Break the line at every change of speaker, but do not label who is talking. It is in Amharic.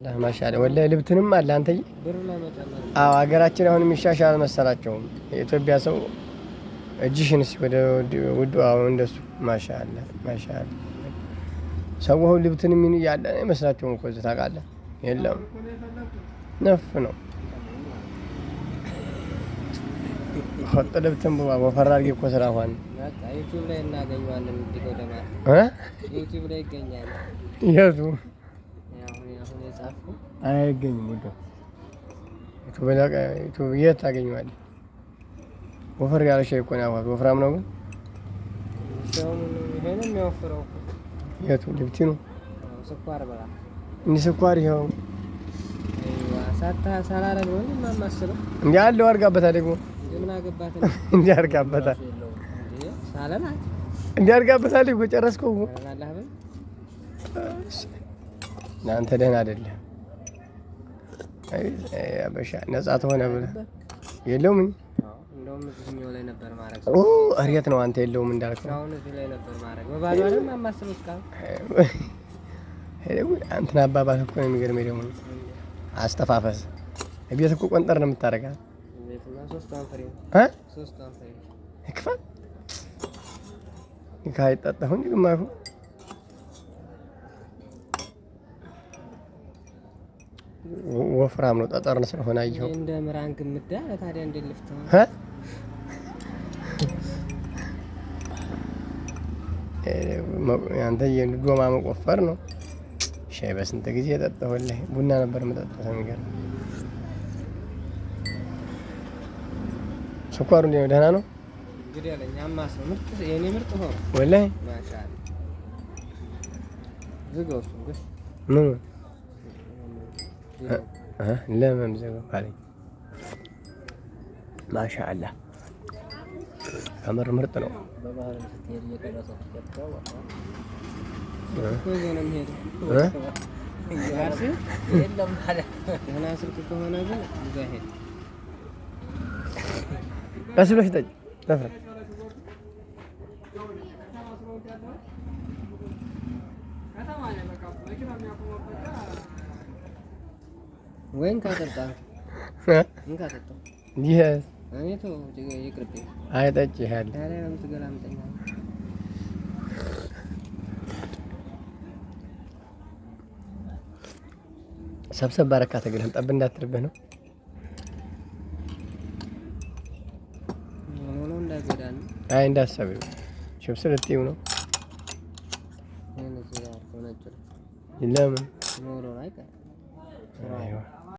ለማሻለ ወላሂ ልብትንም አለ አንተዬ ብር ለመጨመር አዎ ሀገራችን አሁን የሚሻሻል መሰላቸው የኢትዮጵያ ሰው እጅሽን ወደ ውዱ አሁን እንደሱ ማሻአላ ማሻአላ ሰው ሁሉ ልብትን ምን ያለ አይመስላችሁም እኮ እዚህ ታውቃለህ የለም ነፍ ነው ሆጥ ልብትን ወፈር አድርጌ እኮ ስራ ሆነ ዩቲዩብ ላይ እናገኘዋለን እንዲቆ ዩቲዩብ ላይ ይገኛል የቱ አይገኝም ወዶ ዩቲዩብ የት ታገኘዋለህ? ወፈር ያለ ሸይ እኮ ነው ወፍራም ነው ግን ይሄን የሚወፍረው የቱ ልብቲ ነው ስኳር በላ እንዴ ስኳር ይኸው ሳታ ሳላረግ ነው ማማስለው እንዴ ያለው አርጋበታ ደግሞ ምን አገባት እንዴ አርጋበታ እንዴ ሳለና እንዴ አርጋበታ ደግሞ ጨረስከው አላህ በል እናንተ ደህና አይደለም አበሻ ነፃ ተሆነ ብለህ የለውም እንደውም እዚህኛው ላይ ነበር ማረግ አሪያት ነው አንተ የለውም እንዳልከው አሁን እዚህ ላይ ነበር ማረግ በባዶ አይደል ማማስለው እስካሁን አንተና አባባል እኮ ነው የሚገርመኝ ደግሞ አስተፋፈስ ቤት እኮ ቆንጠር ነው የምታረጋት ቤትና 3 አንፈሪ እ 3 አንፈሪ ይክፋ ይካይ ጠጣሁኝ ግማሹ ወፍራም ነው ጠጠር ነው ስለሆነ አይየው እንደ ምራን ግምዳ ታዲያ እንደ ልፍት አንተ የዶማ መቆፈር ነው ሻይ በስንት ጊዜ የጠጣሁልህ ቡና ነበር የምጠጣው ሰሚገር ስኳሩ እንዴ ደህና ነው እንግዲህ ያለኛማ ሰው ምርጥ የኔ ምርጥ ሆኖ ወላሂ ማሻአላ ዝጎስ ምን ለምን ዘገው አለኝ ማሻአላ ከምር ምርጥ ነው በባህር ስትሄድ እየቀረጸው ተከታው ወይ ነው የሚሄደው የለም ማለት ገና ስልክ ከሆነ ግን እዛ ሄድ አስብለሽ ጠጭ ተፈራ ወይን ካጠጣ እንካ ጠጣ ይሄ እኔቱ ይቅርብ አይጠጭ ይሄል ታዲያ ነው ትገላምጠኛ ሰብሰብ ባረካ ተገለም ጠብ እንዳትርብህ ነው ነው እንዳገዳን አይ እንዳሰበው ችብስ ልትይው ነው ለምን ኖሮ አይቀር